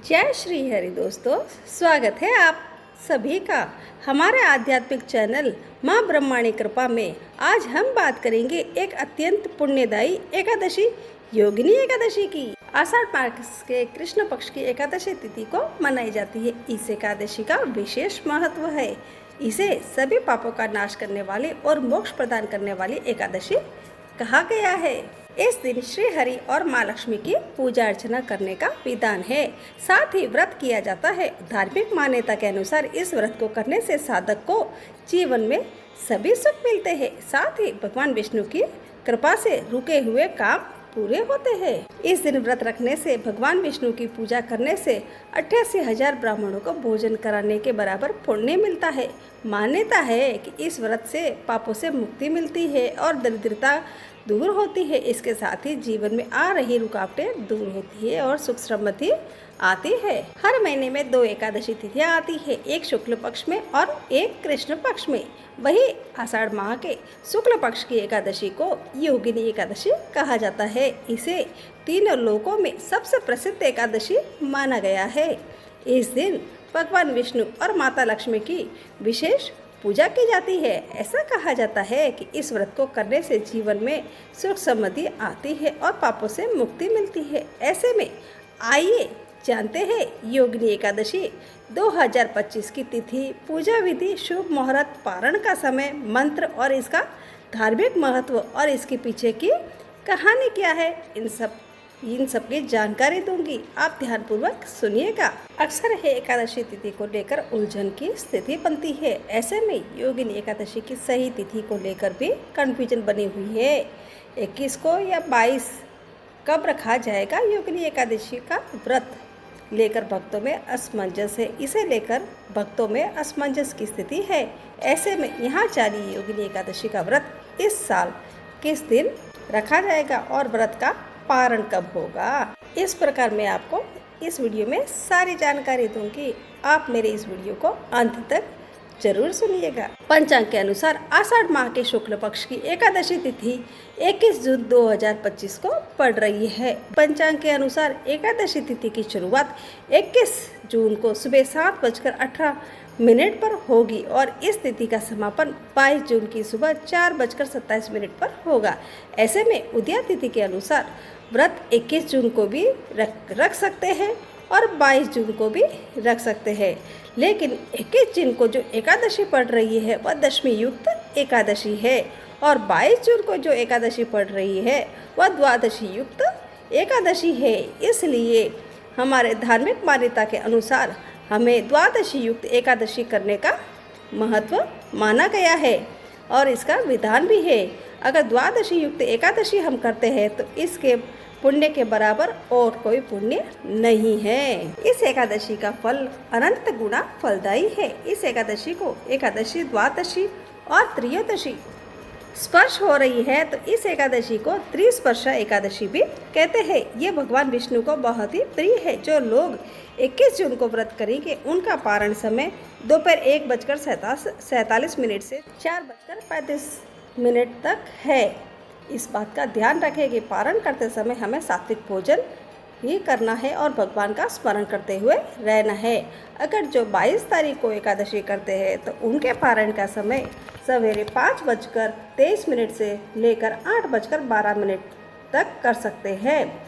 जय श्री हरि दोस्तों, स्वागत है आप सभी का हमारे आध्यात्मिक चैनल माँ ब्रह्माणी कृपा में। आज हम बात करेंगे एक अत्यंत पुण्यदायी एकादशी योगिनी एकादशी की। आषाढ़ मास के कृष्ण पक्ष की एकादशी तिथि को मनाई जाती है। इस एकादशी का विशेष महत्व है। इसे सभी पापों का नाश करने वाली और मोक्ष प्रदान करने वाली एकादशी कहा गया है। इस दिन श्री हरि और माँ लक्ष्मी की पूजा अर्चना करने का विधान है। साथ ही व्रत किया जाता है। धार्मिक मान्यता के अनुसार इस व्रत को करने से साधक को जीवन में सभी सुख मिलते हैं। साथ ही भगवान विष्णु की कृपा से रुके हुए काम पूरे होते हैं। इस दिन व्रत रखने से, भगवान विष्णु की पूजा करने से 88,000 ब्राह्मणों को भोजन कराने के बराबर पुण्य मिलता है। मान्यता है कि इस व्रत से पापों से मुक्ति मिलती है और दरिद्रता दूर होती है। इसके साथ ही जीवन में आ रही रुकावटें दूर होती है और सुख समृद्धि आती है। हर महीने में 2 एकादशी तिथियां आती है, एक शुक्ल पक्ष में और एक कृष्ण पक्ष में। वही आषाढ़ माह के शुक्ल पक्ष की एकादशी को योगिनी एकादशी कहा जाता है। इसे तीनों लोकों में सबसे प्रसिद्ध एकादशी माना गया है। इस दिन भगवान विष्णु और माता लक्ष्मी की विशेष पूजा की जाती है। ऐसा कहा जाता है कि इस व्रत को करने से जीवन में सुख समृद्धि आती है और पापों से मुक्ति मिलती है। ऐसे में आइए जानते हैं योगिनी एकादशी 2025 की तिथि, पूजा विधि, शुभ मुहूर्त, पारण का समय, मंत्र और इसका धार्मिक महत्व और इसके पीछे की कहानी क्या है। इन सब की जानकारी दूंगी, आप ध्यानपूर्वक सुनिएगा। अक्सर है एकादशी तिथि को लेकर उलझन की स्थिति बनती है। ऐसे में योगिनी एकादशी की सही तिथि को लेकर भी कंफ्यूजन बनी हुई है। 21 को या 22 कब रखा जाएगा। योगिनी एकादशी का व्रत लेकर भक्तों में असमंजस है। इसे लेकर भक्तों में असमंजस की स्थिति है। ऐसे में यहाँ जानिए योगिनी एकादशी का व्रत इस साल किस दिन रखा जाएगा और व्रत का पारण कब होगा। इस प्रकार मैं आपको इस वीडियो में सारी जानकारी दूंगी। आप मेरे इस वीडियो को अंत तक जरूर सुनिएगा। पंचांग के अनुसार आषाढ़ माह के शुक्ल पक्ष की एकादशी तिथि 21 जून 2025 को पड़ रही है। पंचांग के अनुसार एकादशी तिथि की शुरुआत 21 जून को सुबह 7:18 पर होगी और इस तिथि का समापन 22 जून की सुबह 4:27 पर होगा। ऐसे में उदया तिथि के अनुसार व्रत 21 जून को भी रख सकते हैं और 22 जून को भी रख सकते हैं। लेकिन 21 जून को जो एकादशी पड़ रही है वह दशमी युक्त एकादशी है और 22 जून को जो एकादशी पड़ रही है वह द्वादशी युक्त एकादशी है। इसलिए हमारे धार्मिक मान्यता के अनुसार हमें द्वादशी युक्त एकादशी करने का महत्व माना गया है और इसका विधान भी है। अगर द्वादशी युक्त एकादशी हम करते हैं तो इसके पुण्य के बराबर और कोई पुण्य नहीं है। इस एकादशी का फल अनंत गुना फलदायी है। इस एकादशी को एकादशी, द्वादशी और त्रयोदशी स्पर्श हो रही है तो इस एकादशी को त्रिस्पर्शा एकादशी भी कहते हैं। ये भगवान विष्णु को बहुत ही प्रिय है। जो लोग 21 जून को व्रत करेंगे उनका पारण समय दोपहर 1:47 से 4:35 तक है। इस बात का ध्यान रखें कि पारण करते समय हमें सात्विक भोजन ही करना है और भगवान का स्मरण करते हुए रहना है। अगर जो 22 तारीख को एकादशी करते हैं तो उनके पारण का समय सवेरे 5:23 से लेकर 8:12 तक कर सकते हैं।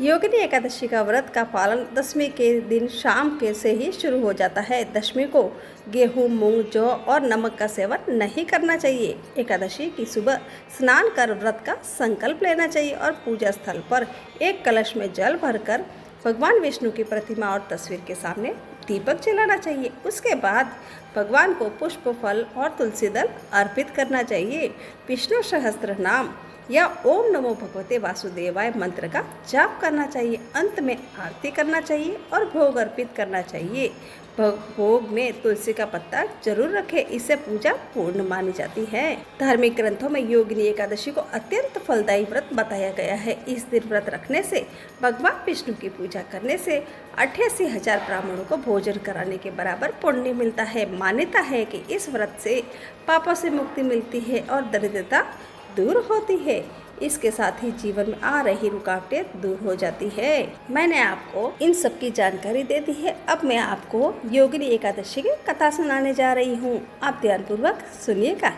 योगिनी एकादशी का व्रत का पालन दशमी के दिन शाम के से ही शुरू हो जाता है। दशमी को गेहूं, मूंग, जौ और नमक का सेवन नहीं करना चाहिए। एकादशी की सुबह स्नान कर व्रत का संकल्प लेना चाहिए और पूजा स्थल पर एक कलश में जल भरकर भगवान विष्णु की प्रतिमा और तस्वीर के सामने दीपक जलाना चाहिए। उसके बाद भगवान को पुष्प, फल और तुलसी दल अर्पित करना चाहिए। विष्णु सहस्त्र नाम या ओम नमो भगवते वासुदेवाय मंत्र का जाप करना चाहिए। अंत में आरती करना चाहिए और भोग अर्पित करना चाहिए। भोग में तुलसी का पत्ता जरूर रखें, इससे पूजा पूर्ण मानी जाती है। धार्मिक ग्रंथों में योगिनी एकादशी को अत्यंत फलदायी व्रत बताया गया है। इस दिन व्रत रखने से, भगवान विष्णु की पूजा करने से 88,000 ब्राह्मणों को भोजन कराने के बराबर पुण्य मिलता है। मान्यता है कि इस व्रत से पापों से मुक्ति मिलती है और दरिद्रता दूर होती है। इसके साथ ही जीवन में आ रही रुकावटें दूर हो जाती है। मैंने आपको इन सब की जानकारी दे दी है। अब मैं आपको योगिनी एकादशी की कथा सुनाने जा रही हूँ। आप ध्यानपूर्वक सुनिएगा।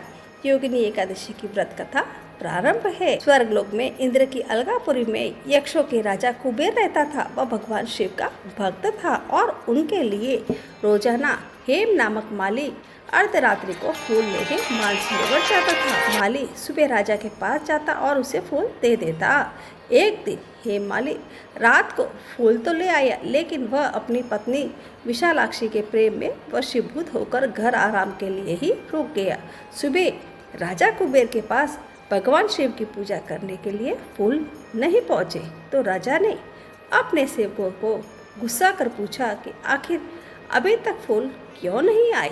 योगिनी एकादशी की व्रत कथा प्रारंभ है। स्वर्गलोक में इंद्र की अलगापुरी में यक्षों के राजा कुबेर रहता था। वह भगवान शिव का भक्त था और उनके लिए रोजाना हेम नामक माली अर्धरात्रि को फूल लेके मानसरोवर जाता था। माली सुबह राजा के पास जाता और उसे फूल दे देता। एक दिन हेम माली रात को फूल तो ले आया, लेकिन वह अपनी पत्नी विशालाक्षी के प्रेम में वशीभूत होकर घर आराम के लिए ही रुक गया। सुबह राजा कुबेर के पास भगवान शिव की पूजा करने के लिए फूल नहीं पहुँचे तो राजा ने अपने सेवकों को गुस्सा कर पूछा कि आखिर अभी तक फूल क्यों नहीं आए,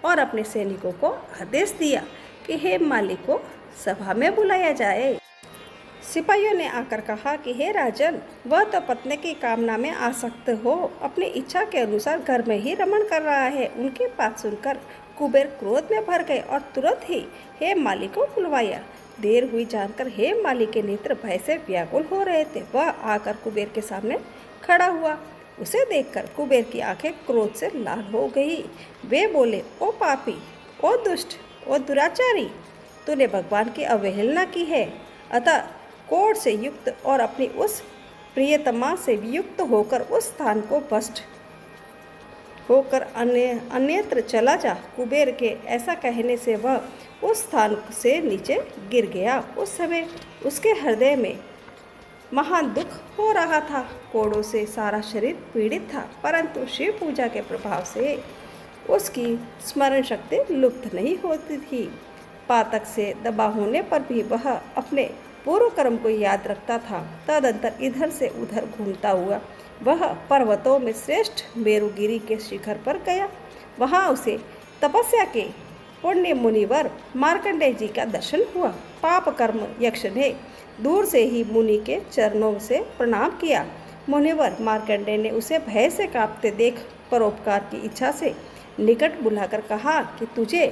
और अपने सैनिकों को आदेश दिया कि हेम माली को सभा में बुलाया जाए। सिपाहियों ने आकर कहा कि हे राजन, वह तो पत्नी की कामना में आसक्त हो अपनी इच्छा के अनुसार घर में ही रमण कर रहा है। उनकी बात सुनकर कुबेर क्रोध में भर गए और तुरंत ही हेम माली को बुलवाया। देर हुई जानकर हेम माली के नेत्र भय से व्याकुल हो रहे थे। वह आकर कुबेर के सामने खड़ा हुआ। उसे देखकर कुबेर की आंखें क्रोध से लाल हो गई। वे बोले, ओ पापी, ओ दुष्ट, ओ दुराचारी, तूने भगवान की अवहेलना की है। अतः कोढ़ से युक्त और अपनी उस प्रियतमा से युक्त होकर उस स्थान को भ्रष्ट होकर अन्यत्र चला जा। कुबेर के ऐसा कहने से वह उस स्थान से नीचे गिर गया। उस समय उसके हृदय में महान दुख हो रहा था। कोड़ों से सारा शरीर पीड़ित था, परंतु शिव पूजा के प्रभाव से उसकी स्मरण शक्ति लुप्त नहीं होती थी। पातक से दबा होने पर भी वह अपने पूर्व कर्म को याद रखता था। तदंतर इधर से उधर घूमता हुआ वह पर्वतों में श्रेष्ठ मेरुगिरी के शिखर पर गया। वहाँ उसे तपस्या के पुण्य मुनिवर मार्कंडेय जी का दर्शन हुआ। पाप कर्म यक्ष ने दूर से ही मुनि के चरणों से प्रणाम किया। मुनिवर मार्कंडेय ने उसे भय से कांपते देख परोपकार की इच्छा से निकट बुलाकर कहा कि तुझे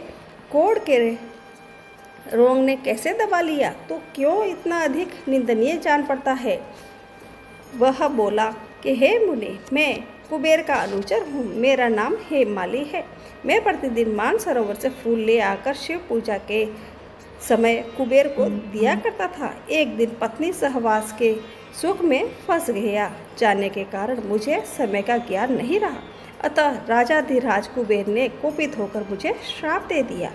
कोढ़ के रोग ने कैसे दबा लिया, तो क्यों इतना अधिक निंदनीय जान पड़ता है। वह बोला कि हे मुनि, मैं कुबेर का अनुचर हूँ। मेरा नाम हेम माली है। मैं प्रतिदिन मानसरोवर से फूल ले आकर शिव पूजा के समय कुबेर को दिया करता था। एक दिन पत्नी सहवास के सुख में फंस गया जाने के कारण मुझे समय का ज्ञान नहीं रहा। अतः राजाधिराज कुबेर ने कुपित होकर मुझे श्राप दे दिया,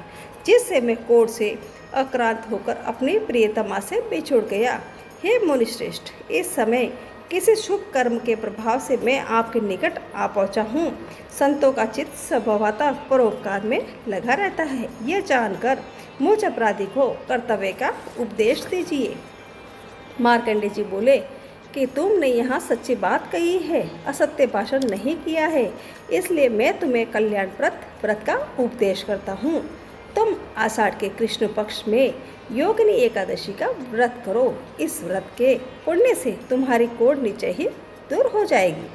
जिससे मैं कोढ़ से आक्रांत होकर अपनी प्रियतमा से बिछुड़ गया। हे मुनिश्रेष्ठ, इस समय किसी शुभ कर्म के प्रभाव से मैं आपके निकट आ पहुंचा हूँ। संतों का चित्त स्वभावतः परोपकार में लगा रहता है। यह जानकर मुझ अपराधी को कर्तव्य का उपदेश दीजिए। मार्कंडेय जी बोले कि तुमने यहाँ सच्ची बात कही है, असत्य भाषण नहीं किया है, इसलिए मैं तुम्हें कल्याणप्रद व्रत का उपदेश करता हूँ। तुम आषाढ़ के कृष्ण पक्ष में योगिनी एकादशी का व्रत करो। इस व्रत के पुण्य से तुम्हारी कोढ़ निश्चय ही दूर हो जाएगी।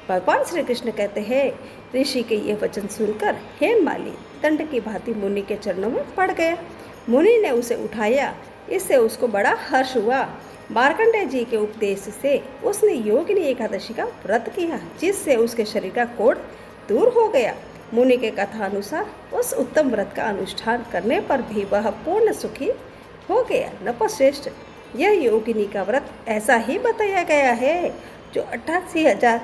भगवान श्री कृष्ण कहते हैं, ऋषि के ये वचन सुनकर हेम माली दंड की भांति मुनि के चरणों में पड़ गया। मुनि ने उसे उठाया, इससे उसको बड़ा हर्ष हुआ। मार्कंडेय जी के उपदेश से उसने योगिनी एकादशी का व्रत किया, जिससे उसके शरीर का कोढ़ दूर हो गया। मुनि के कथा अनुसार उस उत्तम व्रत का अनुष्ठान करने पर भी वह पूर्ण सुखी हो गया। नपश्रेष्ठ, यह योगिनी का व्रत ऐसा ही बताया गया है जो 88,000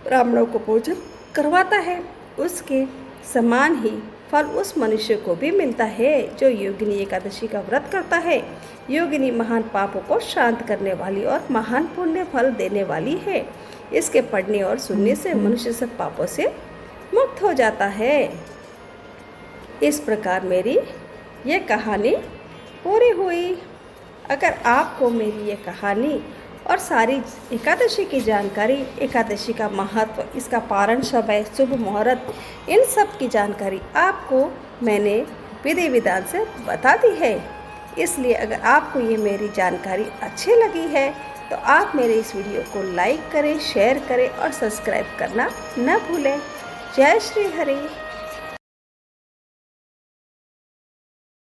ब्राह्मणों को भोजन करवाता है। उसके समान ही फल उस मनुष्य को भी मिलता है जो योगिनी एकादशी का व्रत करता है। योगिनी महान पापों को शांत करने वाली और महान पुण्य फल देने वाली है। इसके पढ़ने और सुनने से मनुष्य सब पापों से मुक्त हो जाता है। इस प्रकार मेरी ये कहानी पूरी हुई। अगर आपको मेरी ये कहानी और सारी एकादशी की जानकारी, एकादशी का महत्व, इसका पारण समय, शुभ मुहूर्त, इन सब की जानकारी आपको मैंने विधि विधान से बता दी है। इसलिए अगर आपको ये मेरी जानकारी अच्छी लगी है तो आप मेरे इस वीडियो को लाइक करें, शेयर करें और सब्सक्राइब करना न भूलें। जय श्री हरि।